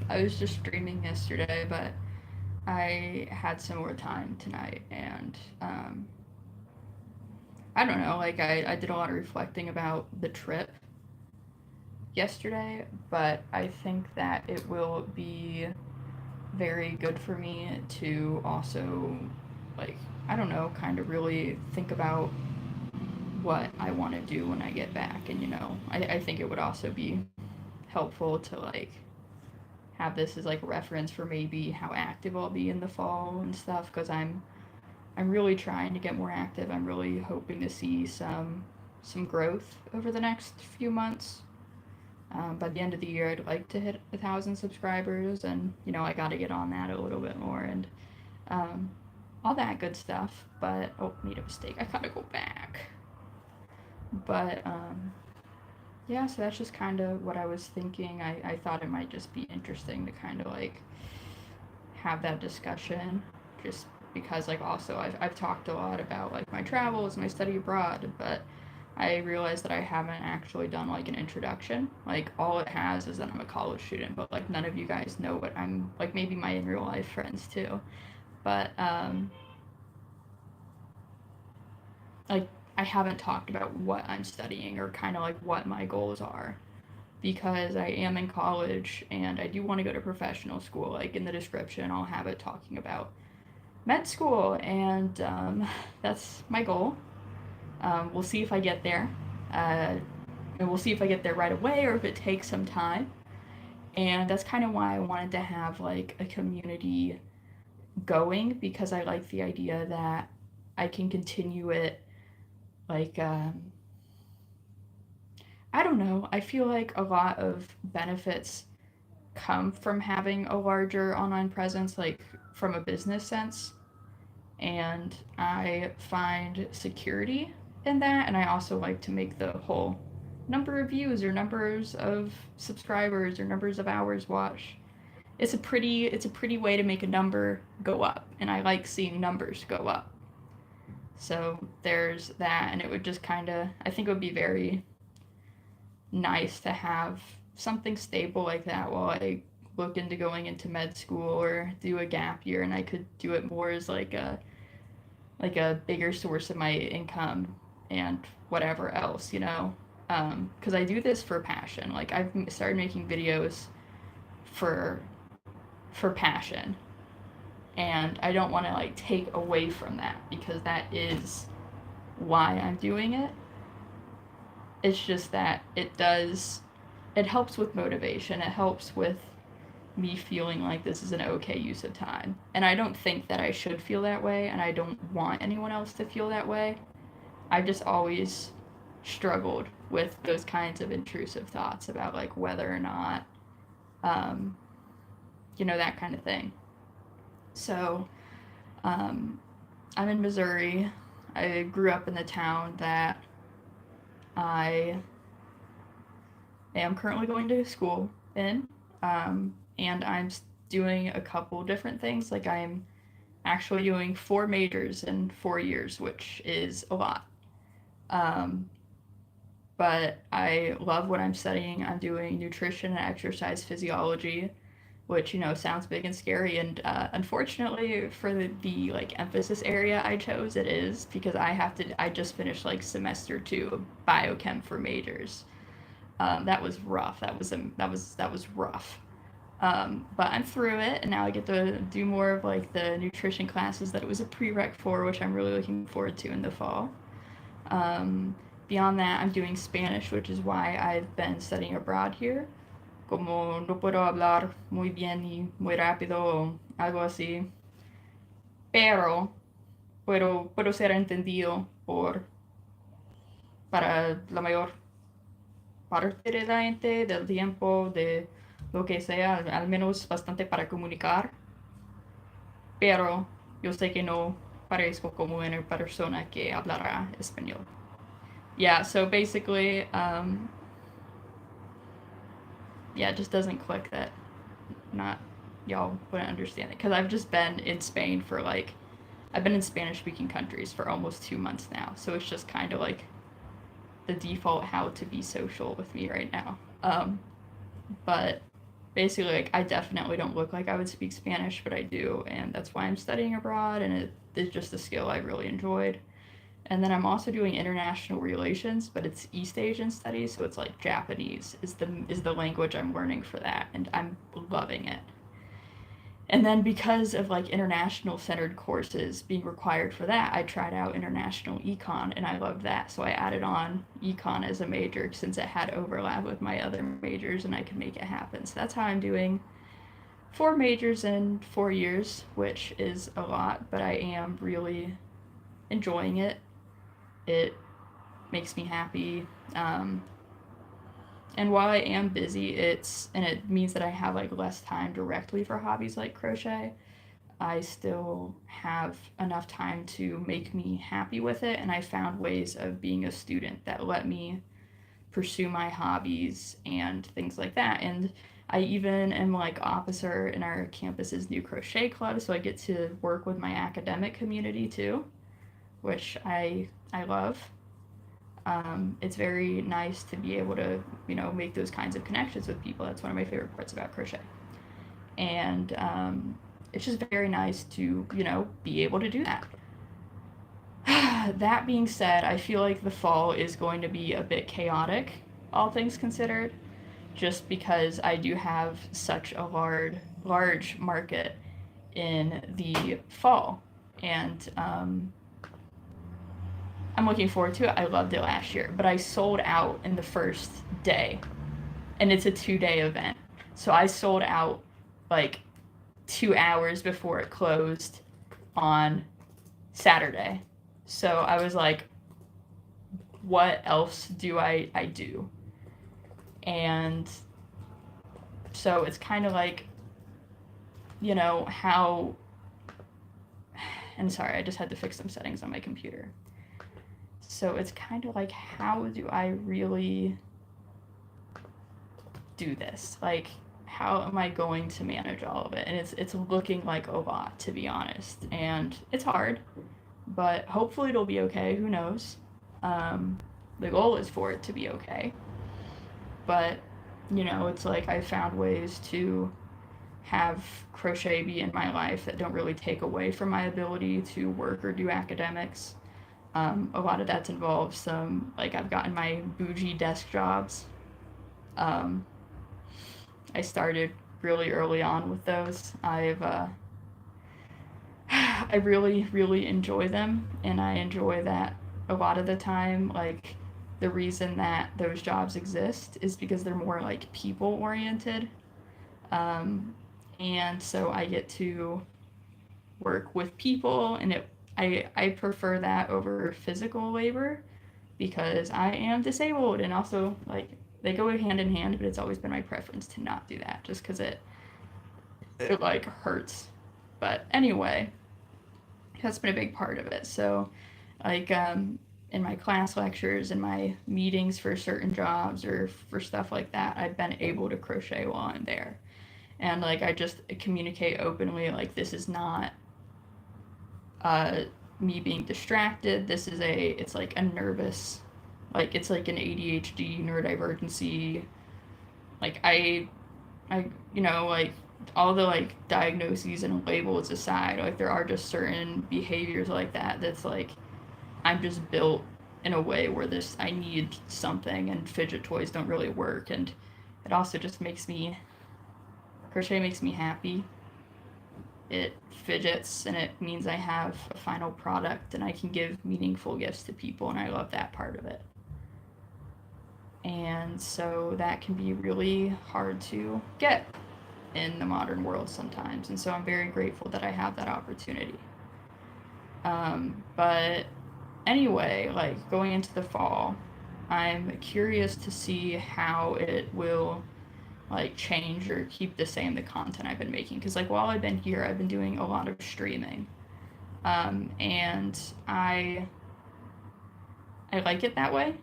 I was just streaming yesterday, but I had some more time tonight, and I don't know, like I did a lot of reflecting about the trip yesterday, but I think that it will be very good for me to also, like, I don't know, kind of really think about what I want to do when I get back. And, I think it would also be helpful to, like, have this as, like, reference for maybe how active I'll be in the fall and stuff, because I'm really trying to get more active. I'm really hoping to see some growth over the next few months. By the end of the year, I'd like to hit 1,000 subscribers, and I got to get on that a little bit more, and um, all that good stuff. But oh, made a mistake. I gotta go back. But yeah, so that's just kind of what I was thinking. I thought it might just be interesting to kind of like have that discussion, just because like also I've talked a lot about like my travels, my study abroad, but I realized that I haven't actually done like an introduction. Like all it has is that I'm a college student, but like none of you guys know what I'm like. Maybe my in real life friends too, but like I haven't talked about what I'm studying or kind of like what my goals are, because I am in college and I do want to go to professional school. Like in the description, I'll have it talking about med school, and that's my goal. We'll see if I get there. Uh, and we'll see if I get there right away or if it takes some time. And that's kind of why I wanted to have like a community going, because I like the idea that I can continue it like I don't know. I feel like a lot of benefits come from having a larger online presence, like from a business sense. And I find security in that. And I also like to make the whole number of views or numbers of subscribers or numbers of hours watched. It's a pretty way to make a number go up, and I like seeing numbers go up. So there's that, and it would just kind of, I think it would be very nice to have something stable like that while I look into going into med school or do a gap year, and I could do it more as like a bigger source of my income and whatever else, because I do this for passion. Like I've started making videos for for passion, and I don't want to like take away from that, because that is why I'm doing it. It's just that it helps with motivation. It helps with me feeling like this is an okay use of time. And I don't think that I should feel that way, and I don't want anyone else to feel that way. I've just always struggled with those kinds of intrusive thoughts about like whether or not, um, that kind of thing. So, um, I'm in Missouri. I grew up in the town that I am currently going to school in, and I'm doing a couple different things. Like I'm actually doing 4 majors in 4 years, which is a lot. Um, but I love what I'm studying. I'm doing nutrition and exercise physiology, which sounds big and scary. And unfortunately, for the like emphasis area I chose, it is because I just finished like semester 2 of biochem for majors. That was rough. That was rough. But I'm through it, and now I get to do more of like the nutrition classes that it was a prereq for, which I'm really looking forward to in the fall. Um, Beyond that, I'm doing Spanish, which is why I've been studying abroad here. Como no puedo hablar muy bien y muy rápido o algo así, pero puedo ser entendido para la mayor parte de la gente, del tiempo, de lo que sea, al menos bastante para comunicar, pero yo sé que no parezco como una persona que hablará español. Yeah, so basically, yeah, it just doesn't click that not y'all wouldn't understand it, because I've just been in Spain for like, I've been in Spanish speaking countries for almost 2 months now, so it's just kind of like the default how to be social with me right now. But basically, like, I definitely don't look like I would speak Spanish, but I do, and that's why I'm studying abroad, and it is just a skill I really enjoyed. And then I'm also doing international relations, but it's East Asian studies, so it's like Japanese is the language I'm learning for that, and I'm loving it. And then because of like international centered courses being required for that, I tried out international econ and I loved that. So I added on econ as a major since it had overlap with my other majors and I could make it happen. So that's how I'm doing 4 majors in 4 years, which is a lot, but I am really enjoying it. It makes me happy. And while I am busy, it means that I have like less time directly for hobbies like crochet. I still have enough time to make me happy with it, and I found ways of being a student that let me pursue my hobbies and things like that. And I even am like officer in our campus's new crochet club, so I get to work with my academic community too, which I love. It's very nice to be able to, make those kinds of connections with people. That's one of my favorite parts about crochet. And it's just very nice to, be able to do that. That being said, I feel like the fall is going to be a bit chaotic, all things considered, just because I do have such a large market in the fall. And I'm looking forward to it. I loved it last year, but I sold out in the first day, and it's a 2-day event. So I sold out like 2 hours before it closed on Saturday. So I was like, what else do I do? And so it's kind of like, how. And sorry, I just had to fix some settings on my computer. So it's kind of like, how do I really do this? Like, how am I going to manage all of it? And it's looking like a lot, to be honest. And it's hard, but hopefully it'll be okay. Who knows? The goal is for it to be okay. But, it's like I found ways to have crochet be in my life that don't really take away from my ability to work or do academics. A lot of that's involved some, like, I've gotten my bougie desk jobs. I started really early on with those. I really enjoy them, and I enjoy that a lot of the time. Like, the reason that those jobs exist is because they're more like people oriented. And so I get to work with people, and I prefer that over physical labor because I am disabled, and also like they go hand in hand, but it's always been my preference to not do that just because it like hurts. But anyway, that's been a big part of it. So like in my class lectures and my meetings for certain jobs or for stuff like that, I've been able to crochet while I'm there. And like I just communicate openly, like, this is not me being distracted. It's like a nervous, like, it's like an ADHD neurodivergency. Like like all the like diagnoses and labels aside, like there are just certain behaviors like that that's like I'm just built in a way where I need something, and fidget toys don't really work. And it also just crochet makes me happy. It fidgets, and it means I have a final product and I can give meaningful gifts to people, and I love that part of it. And so that can be really hard to get in the modern world sometimes, and so I'm very grateful that I have that opportunity. But anyway, like, going into the fall, I'm curious to see how it will like change or keep the same the content I've been making, because like while I've been here, I've been doing a lot of streaming, and I like it that way.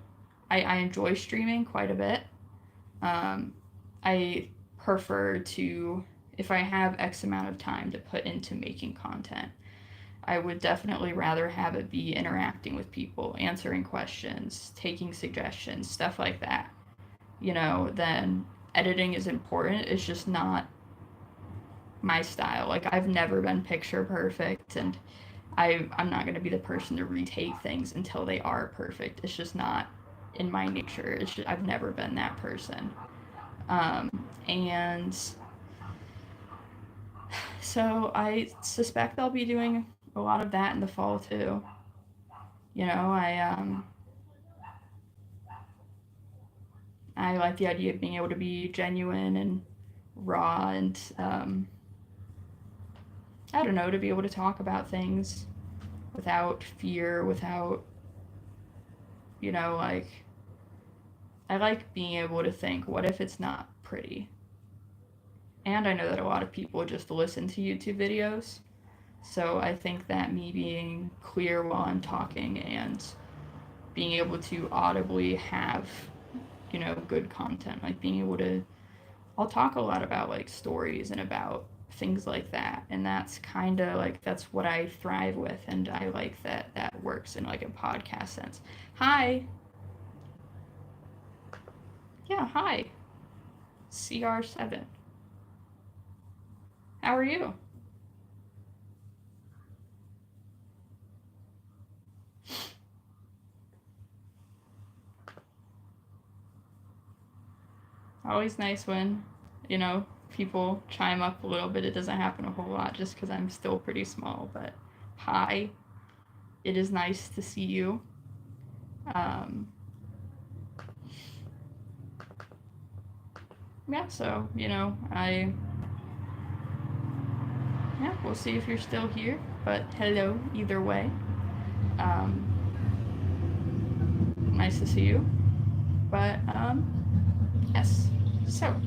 I enjoy streaming quite a bit. I prefer to, if I have X amount of time to put into making content, I would definitely rather have it be interacting with people, answering questions, taking suggestions, stuff like that, than editing is important. It's just not my style. Like, I've never been picture perfect, and I'm not going to be the person to retake things until they are perfect. It's just not in my nature. I've never been that person. And so I suspect I'll be doing a lot of that in the fall too. You know, I like the idea of being able to be genuine and raw, and I don't know, to be able to talk about things without fear, without, like, I like being able to think, what if it's not pretty? And I know that a lot of people just listen to YouTube videos. So I think that me being clear while I'm talking and being able to audibly have, good content, like being able to, I'll talk a lot about like stories and about things like that. And that's kind of like, that's what I thrive with. And I like that that works in like a podcast sense. Hi. Yeah, hi. CR7. How are you? Always nice when, people chime up a little bit. It doesn't happen a whole lot just because I'm still pretty small, but hi. It is nice to see you. Um, yeah, so, we'll see if you're still here, but hello either way. Um, Nice to see you. But, yes. So,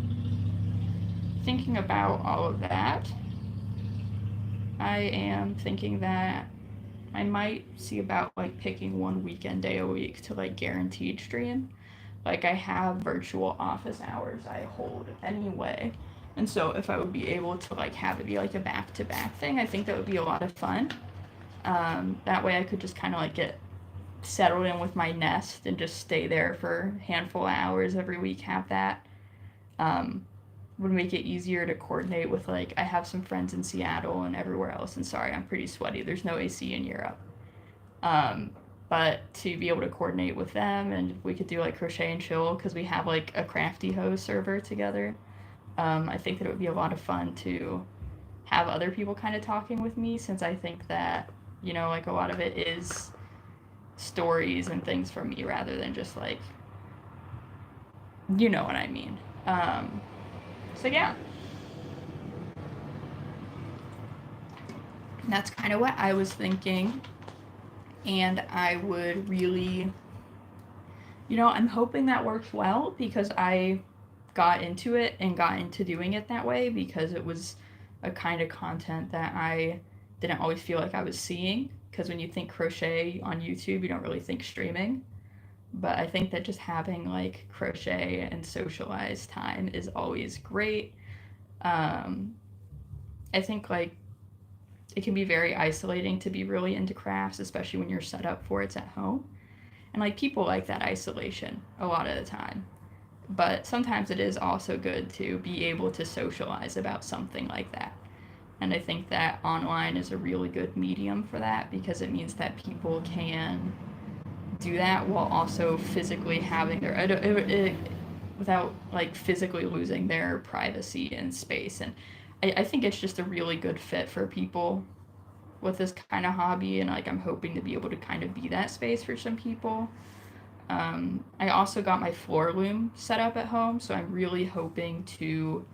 thinking about all of that, I am thinking that I might see about like picking one weekend day a week to like guaranteed stream. Like, I have virtual office hours I hold anyway. And so if I would be able to like have it be like a back to back thing, I think that would be a lot of fun. That way I could just kind of like get settled in with my nest and just stay there for a handful of hours every week, have that. Um, would make it easier to coordinate with, like, I have some friends in Seattle and everywhere else, and sorry, I'm pretty sweaty. There's no AC in Europe. Um, but to be able to coordinate with them, and we could do like crochet and chill because we have like a crafty hoe server together. I think that it would be a lot of fun to have other people kind of talking with me, since I think that, like a lot of it is stories and things from me rather than just like, you know what I mean. So yeah, that's kind of what I was thinking. And I would really, I'm hoping that works well because I got into it and got into doing it that way because it was a kind of content that I didn't always feel like I was seeing. Because when you think crochet on YouTube, you don't really think streaming. But I think that just having like crochet and socialized time is always great. Um, I think like it can be very isolating to be really into crafts, especially when you're set up for it's at home. And like people like that isolation a lot of the time. But sometimes it is also good to be able to socialize about something like that. And I think that online is a really good medium for that because it means that people can do that while also physically having without like physically losing their privacy and space. And I think it's just a really good fit for people with this kind of hobby. And like, I'm hoping to be able to kind of be that space for some people. I also got my floor loom set up at home, so I'm really hoping to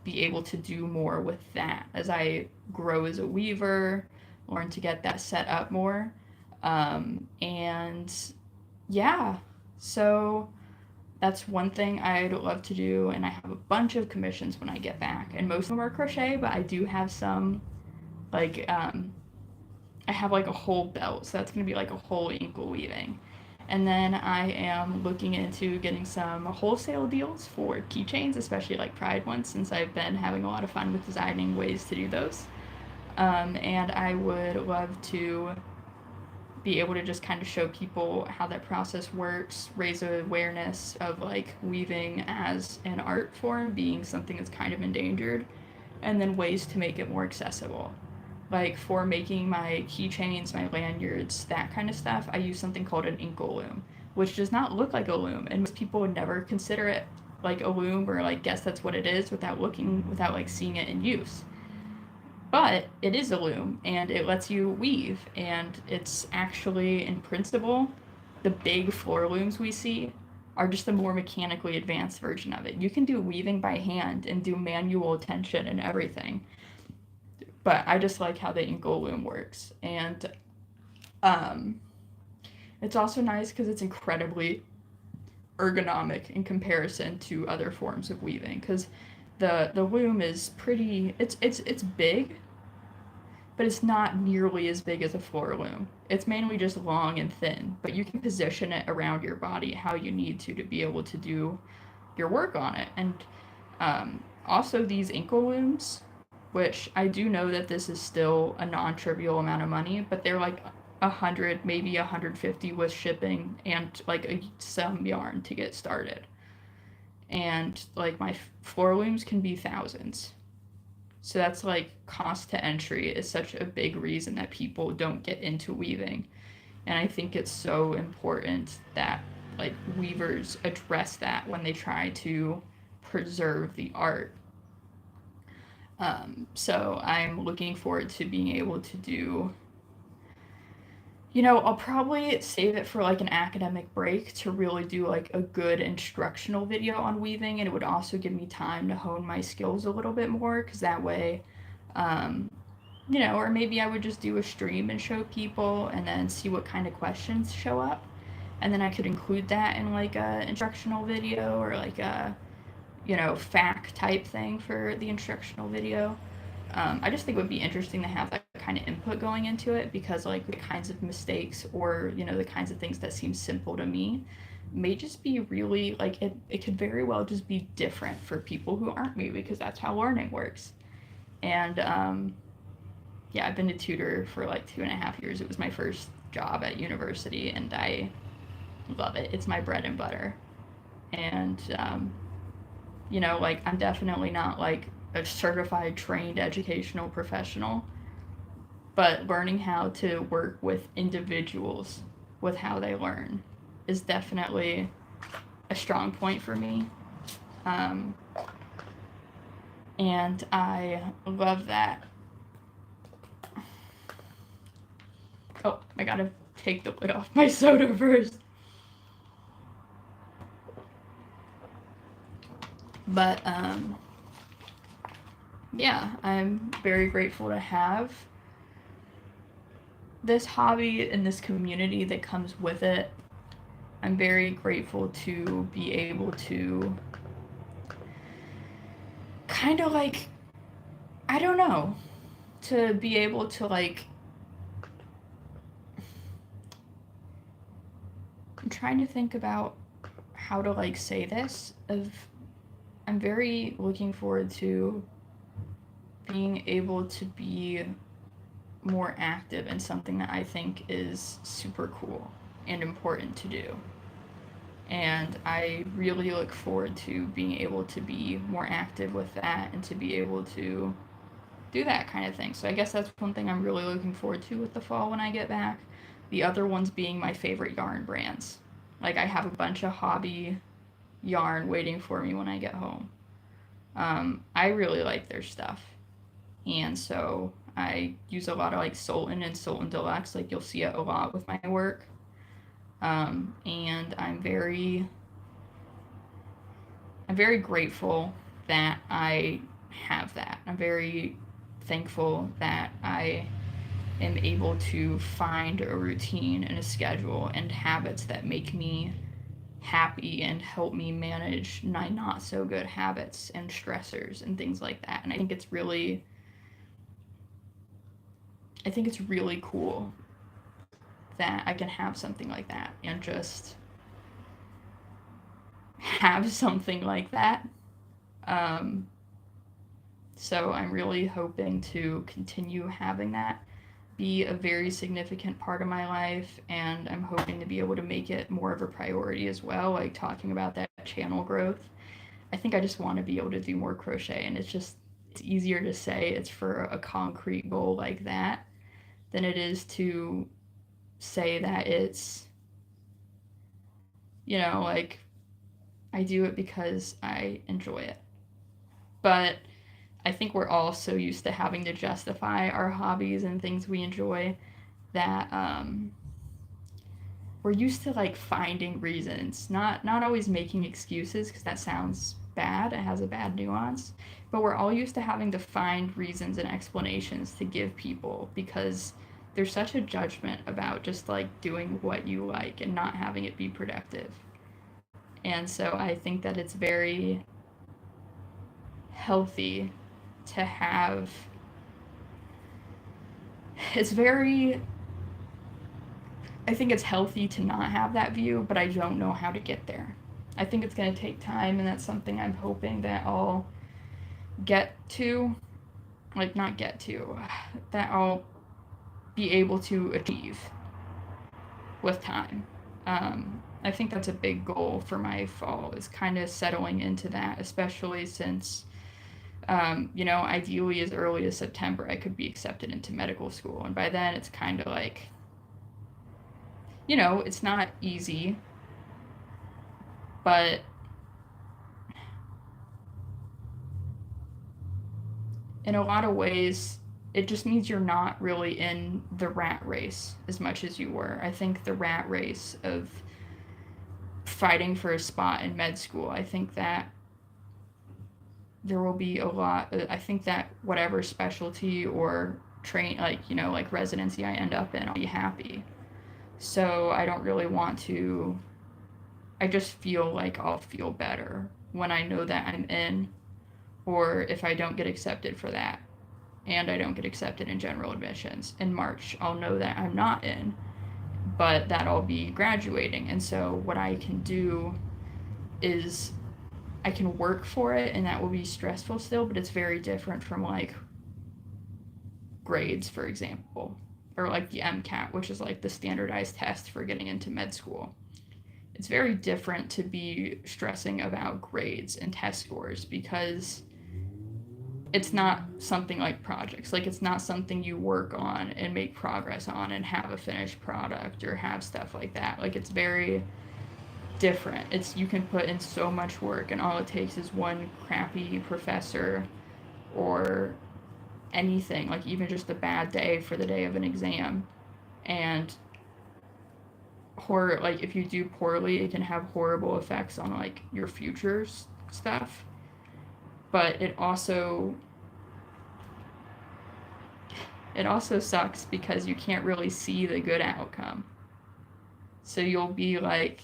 be able to do more with that as I grow as a weaver, learn to get that set up more. And yeah, so that's one thing I'd love to do, and I have a bunch of commissions when I get back, and most of them are crochet, but I do have some, like, I have like a whole belt, so that's going to be like a whole ankle weaving. And then I am looking into getting some wholesale deals for keychains, especially like pride ones, since I've been having a lot of fun with designing ways to do those. And I would love to be able to just kind of show people how that process works, raise awareness of like weaving as an art form being something that's kind of endangered, and then ways to make it more accessible. Like for making my keychains, my lanyards, that kind of stuff, I use something called an inkle loom, which does not look like a loom, and most people would never consider it like a loom or like guess that's what it is without like seeing it in use. But it is a loom and it lets you weave, and it's actually in principle the big floor looms we see are just a more mechanically advanced version of it. You can do weaving by hand and do manual tension and everything. But I just like how the inkle loom works. And um, it's also nice because it's incredibly ergonomic in comparison to other forms of weaving. Because the loom is pretty. It's big, but it's not nearly as big as a floor loom. It's mainly just long and thin, but you can position it around your body how you need to be able to do your work on it. And also these inkle looms, which I do know that this is still a non-trivial amount of money, but they're like 100, maybe 150 with shipping and like some yarn to get started. And like my floor looms can be thousands. So that's like cost to entry is such a big reason that people don't get into weaving. And I think it's so important that like weavers address that when they try to preserve the art. So I'm looking forward to being able to do, I'll probably save it for like an academic break to really do like a good instructional video on weaving, and it would also give me time to hone my skills a little bit more, because that way, um, or maybe I would just do a stream and show people and then see what kind of questions show up. And then I could include that in like a instructional video or like a, fact type thing for the instructional video. I just think it would be interesting to have that kind of input going into it, because like the kinds of mistakes or the kinds of things that seem simple to me may just be really like it could very well just be different for people who aren't me, because that's how learning works. And yeah, I've been a tutor for like 2.5 years. It was my first job at university, and I love it. It's my bread and butter. And like I'm definitely not like a certified trained educational professional, but learning how to work with individuals with how they learn is definitely a strong point for me. Um, and I love that. Oh, I gotta take the lid off my soda first. But yeah, I'm very grateful to have this hobby and this community that comes with it. I'm very grateful to be able to kind of like, I don't know, to be able to like, I'm trying to think about how to like say this. I'm very looking forward to being able to be more active in something that I think is super cool and important to do. And I really look forward to being able to be more active with that and to be able to do that kind of thing. So I guess that's one thing I'm really looking forward to with the fall when I get back. The other ones being my favorite yarn brands. Like I have a bunch of hobby yarn waiting for me when I get home. I really like their stuff. And so I use a lot of like Sultan and Sultan Deluxe. Like you'll see it a lot with my work. And I'm very grateful that I have that. I'm very thankful that I am able to find a routine and a schedule and habits that make me happy and help me manage my not so good habits and stressors and things like that. And I think it's really cool that I can have something like that and just have something like that. So I'm really hoping to continue having that. be a very significant part of my life, and I'm hoping to be able to make it more of a priority as well, like talking about that channel growth. I think I just want to be able to do more crochet, and it's easier to say it's for a concrete goal like that than it is to say that it's, like I do it because I enjoy it. But I think we're all so used to having to justify our hobbies and things we enjoy that we're used to like finding reasons, not always making excuses because that sounds bad. It has a bad nuance, but we're all used to having to find reasons and explanations to give people because there's such a judgment about just like doing what you like and not having it be productive. And so I think that it's very healthy to have it's very I think it's healthy to not have that view, but I don't know how to get there. I think it's going to take time, and that's something I'm hoping that I'll get to, like, not get to, that I'll be able to achieve with time. I think that's a big goal for my fall, is kind of settling into that, especially since, ideally as early as September, I could be accepted into medical school. And by then, it's kind of like, it's not easy, but in a lot of ways, it just means you're not really in the rat race as much as you were. I think the rat race of fighting for a spot in med school, I think that there will be a lot, I think that whatever specialty or like residency I end up in, I'll be happy. So I don't really want to, I just feel like I'll feel better when I know that I'm in, or if I don't get accepted for that and I don't get accepted in general admissions in March, I'll know that I'm not in, but that I'll be graduating. And so what I can do is I can work for it, and that will be stressful still, but it's very different from like grades, for example, or like the MCAT, which is like the standardized test for getting into med school. It's very different to be stressing about grades and test scores because it's not something like projects. Like, it's not something you work on and make progress on and have a finished product or have stuff like that. Like, it's very different. You can put in so much work, and all it takes is one crappy professor or anything, like even just a bad day for the day of an exam. And like if you do poorly, it can have horrible effects on like your future stuff. But it also sucks because you can't really see the good outcome. So you'll be like,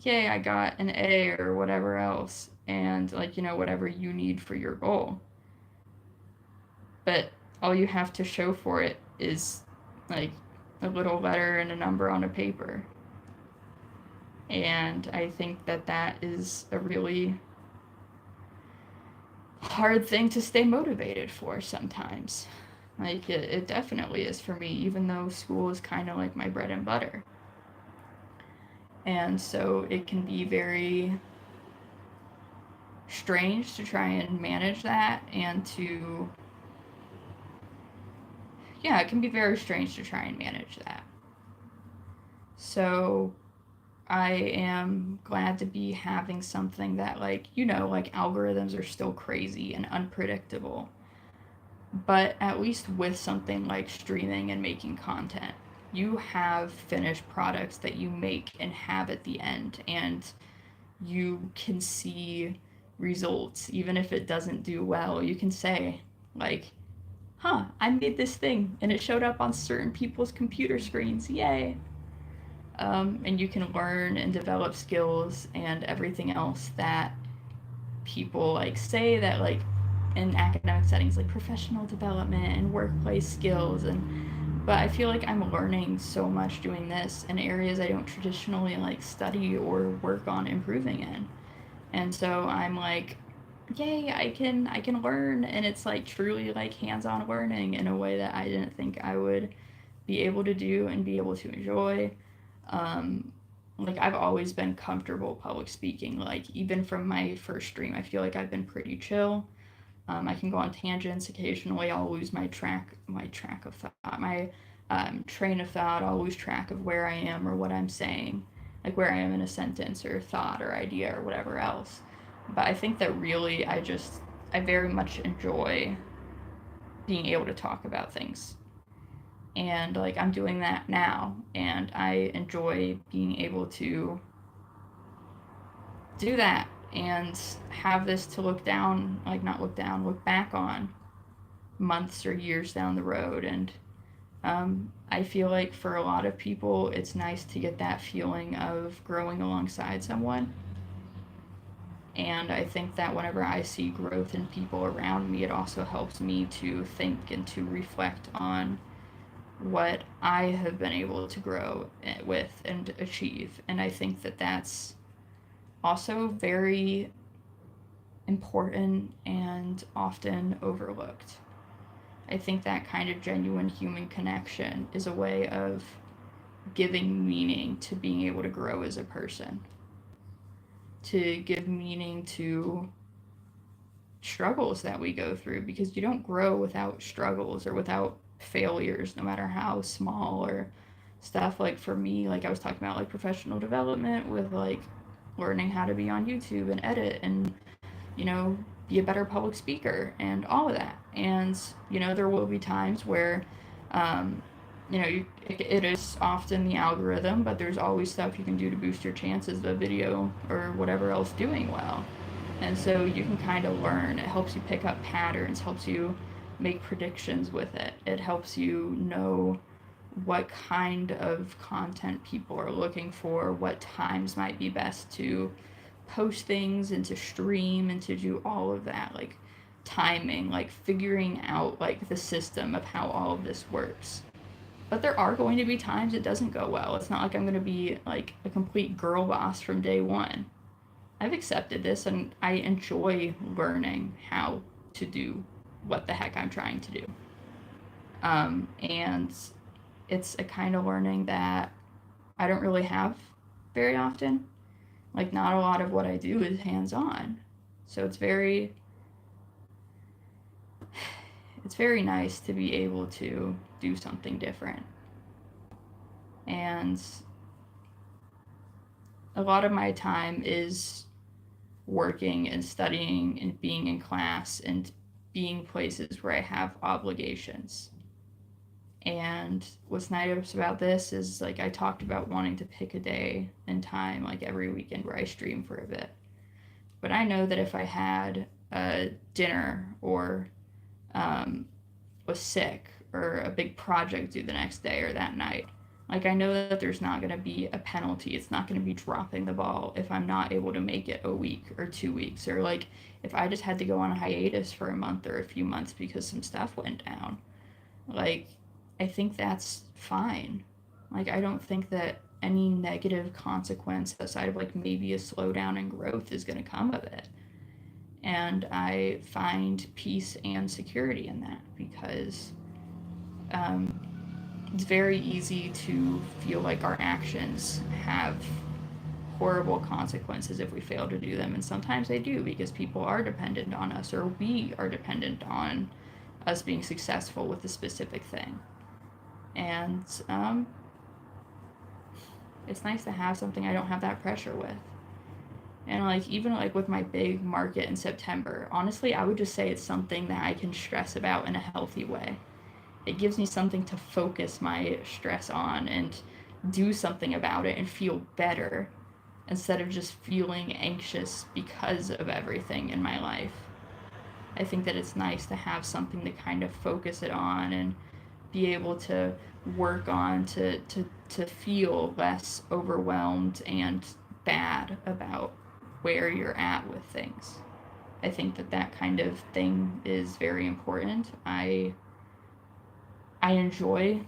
yay, I got an A or whatever else, and like, whatever you need for your goal. But all you have to show for it is like a little letter and a number on a paper. And I think that that is a really hard thing to stay motivated for sometimes. Like, it definitely is for me, even though school is kind of like my bread and butter. And so it can be very strange to try and manage that, and it can be very strange to try and manage that. So I am glad to be having something that, like, like algorithms are still crazy and unpredictable. But at least with something like streaming and making content, you have finished products that you make and have at the end, and you can see results. Even if it doesn't do well, you can say, like, I made this thing and it showed up on certain people's computer screens. Yay. And you can learn and develop skills and everything else that people like say that like in academic settings, like professional development and workplace skills. But I feel like I'm learning so much doing this in areas I don't traditionally like study or work on improving in. And so I'm like, yay, I can learn, and it's like truly like hands-on learning in a way that I didn't think I would be able to do and be able to enjoy. Um, like I've always been comfortable public speaking. Like even from my first stream, I feel like I've been pretty chill. I can go on tangents occasionally. I'll lose my track of thought, my train of thought. I'll lose track of where I am or what I'm saying, like where I am in a sentence or thought or idea or whatever else. But I think that really, I very much enjoy being able to talk about things. And like I'm doing that now, and I enjoy being able to do that and have this to look down, like not look down, look back on months or years down the road. And I feel like for a lot of people, it's nice to get that feeling of growing alongside someone. And I think that whenever I see growth in people around me, it also helps me to think and to reflect on what I have been able to grow with and achieve. And I think that that's also very important and often overlooked. I think that kind of genuine human connection is a way of giving meaning to being able to grow as a person, to give meaning to struggles that we go through, because you don't grow without struggles or without failures, no matter how small or stuff. Like for me, like I was talking about, like professional development with like learning how to be on YouTube and edit and, you know, be a better public speaker and all of that. And, you know, there will be times where, um, it is often the algorithm, but there's always stuff you can do to boost your chances of a video or whatever else doing well. And so you can kind of learn. It helps you pick up patterns, helps you make predictions with it. It helps you know what kind of content people are looking for, what times might be best to post things and to stream and to do all of that, like timing, like figuring out like the system of how all of this works. But there are going to be times it doesn't go well. It's not like I'm going to be like a complete girl boss from day one. I've accepted this and I enjoy learning how to do what the heck I'm trying to do. And it's a kind of learning that I don't really have very often. Like, not a lot of what I do is hands on. So it's very nice to be able to do something different. And a lot of my time is working and studying and being in class and being places where I have obligations. And what's nice about this is, like, I talked about wanting to pick a day and time, like every weekend, where I stream for a bit. But I know that if I had a dinner or was sick or a big project due the next day or that night, like I know that there's not going to be a penalty. It's not going to be dropping the ball if I'm not able to make it a week or 2 weeks, or like if I just had to go on a hiatus for a month or a few months because some stuff went down. Like, I think that's fine. Like, I don't think that any negative consequence aside of like maybe a slowdown in growth is going to come of it. And I find peace and security in that, because um, it's very easy to feel like our actions have horrible consequences if we fail to do them. And sometimes they do, because people are dependent on us, or we are dependent on us being successful with a specific thing. And it's nice to have something I don't have that pressure with. And like even like with my big market in September, honestly, I would just say it's something that I can stress about in a healthy way. It gives me something to focus my stress on and do something about it and feel better, instead of just feeling anxious because of everything in my life. I think that it's nice to have something to kind of focus it on and be able to work on to feel less overwhelmed and bad about where you're at with things. I think that that kind of thing is very important. I enjoy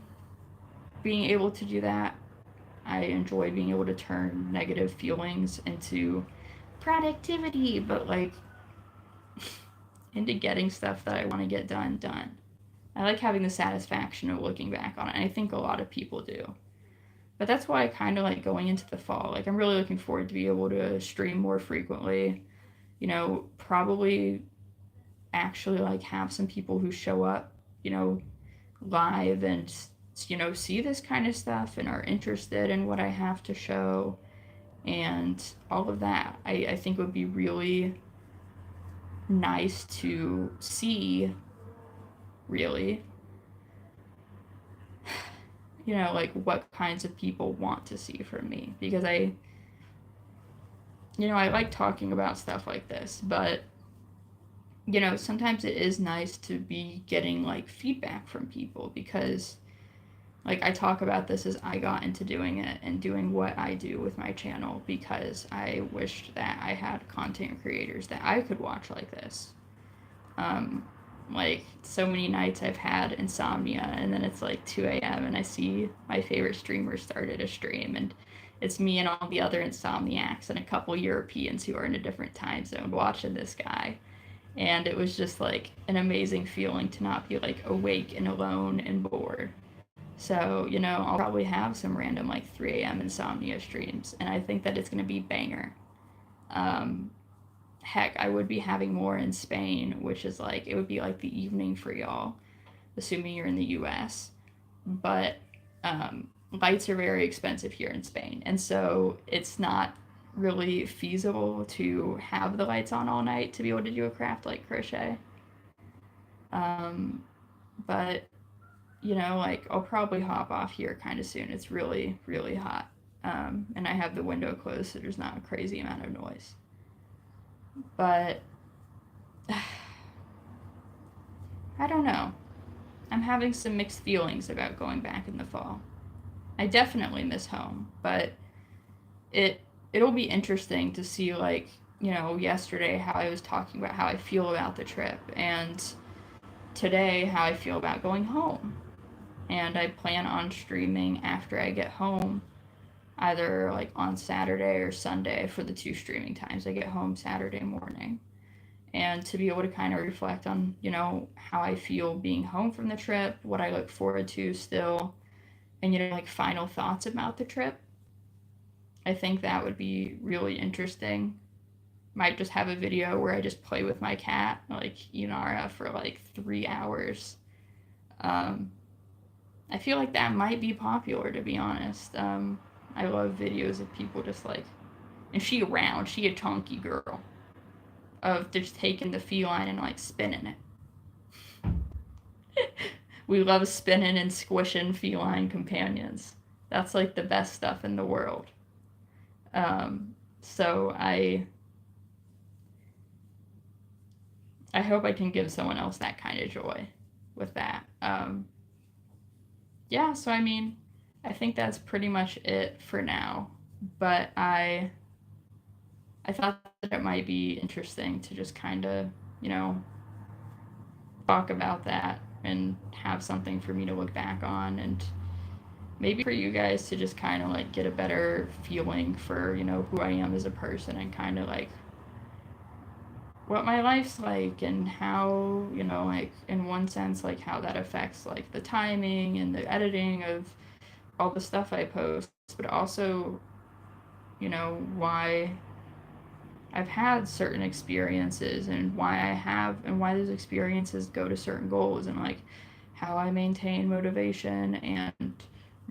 being able to do that. I enjoy being able to turn negative feelings into productivity, but like into getting stuff that I want to get done. I like having the satisfaction of looking back on it, and I think a lot of people do. But that's why I kind of like going into the fall. Like, I'm really looking forward to be able to stream more frequently. Probably actually like have some people who show up, live and, see this kind of stuff and are interested in what I have to show and all of that. I think would be really nice to see, really, like what kinds of people want to see from me, because I like talking about stuff like this, but sometimes it is nice to be getting like feedback from people, because like I talk about this as I got into doing it and doing what I do with my channel because I wished that I had content creators that I could watch like this. Um, like so many nights I've had insomnia, and then it's like 2 a.m. and I see my favorite streamer started a stream, and it's me and all the other insomniacs and a couple Europeans who are in a different time zone watching this guy. And it was just like an amazing feeling to not be like awake and alone and bored. So, I'll probably have some random like 3 a.m. insomnia streams, and I think that it's going to be banger. Um, Heck, I would be having more in Spain, which is like, it would be like the evening for y'all, assuming you're in the US. But lights are very expensive here in Spain, and so it's not really feasible to have the lights on all night to be able to do a craft like crochet. But like I'll probably hop off here kind of soon. It's really, really hot. And I have the window closed so there's not a crazy amount of noise. But I don't know. I'm having some mixed feelings about going back in the fall. I definitely miss home, but it'll be interesting to see, like, yesterday how I was talking about how I feel about the trip, and today how I feel about going home. And I plan on streaming after I get home, either like on Saturday or Sunday for the 2 streaming times. I get home Saturday morning. And to be able to kind of reflect on, how I feel being home from the trip, what I look forward to still, and, like final thoughts about the trip. I think that would be really interesting. Might just have a video where I just play with my cat, like Inara, for like 3 hours. I feel like that might be popular, to be honest. I love videos of people just like, and she a chunky girl, of just taking the feline and like spinning it. We love spinning and squishing feline companions. That's like the best stuff in the world. So I hope I can give someone else that kind of joy with that. Yeah, so I mean, I think that's pretty much it for now. But I thought that it might be interesting to just kind of, talk about that and have something for me to look back on, and maybe for you guys to just kind of like get a better feeling for, who I am as a person, and kind of like what my life's like, and how, like in one sense, like how that affects like the timing and the editing of all the stuff I post, but also, why I've had certain experiences, and why those experiences go to certain goals, and like how I maintain motivation and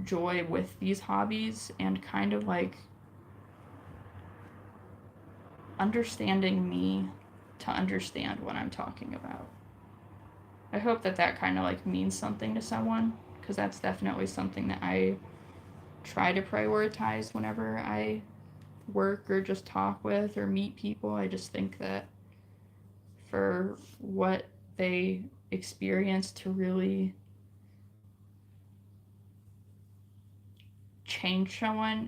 joy with these hobbies, and kind of like understanding me to understand what I'm talking about. I hope that kind of like means something to someone, because that's definitely something that I try to prioritize whenever I work or just talk with or meet people. I just think that for what they experience to really change someone,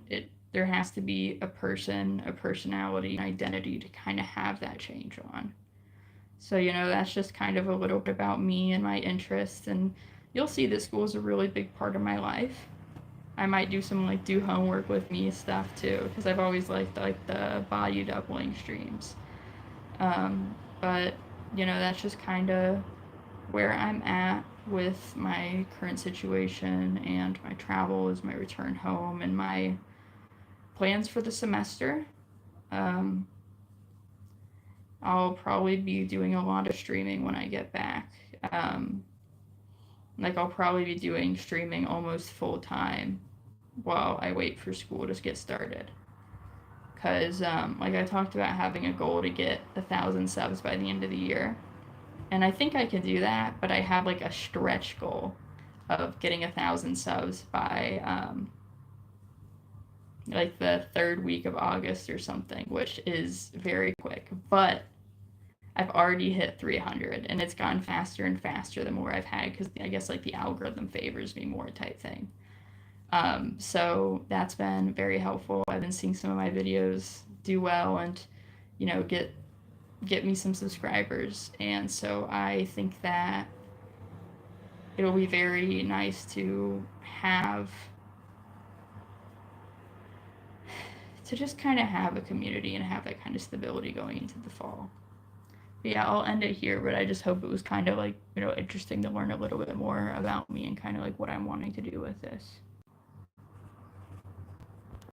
there has to be a person, a personality, an identity to kind of have that change on. So, that's just kind of a little bit about me and my interests, and you'll see that school is a really big part of my life. I might do some like do homework with me stuff too, because I've always liked like the body doubling streams. But that's just kind of where I'm at with my current situation and my travels, my return home, and my plans for the semester. Um, I'll probably be doing a lot of streaming when I get back. Um, like, I'll probably be doing streaming almost full time while I wait for school to get started. Because, like, I talked about having a goal to get 1,000 subs by the end of the year. And I think I can do that, but I have like a stretch goal of getting 1,000 subs by like the third week of August or something, which is very quick. But I've already hit 300, and it's gone faster and faster the more I've had, because I guess like the algorithm favors me more type thing. So that's been very helpful. I've been seeing some of my videos do well and, get me some subscribers, and so I think that it'll be very nice to just kind of have a community and have that kind of stability going into the fall. But yeah, I'll end it here, but I just hope it was kind of like, interesting to learn a little bit more about me and kind of like what I'm wanting to do with this.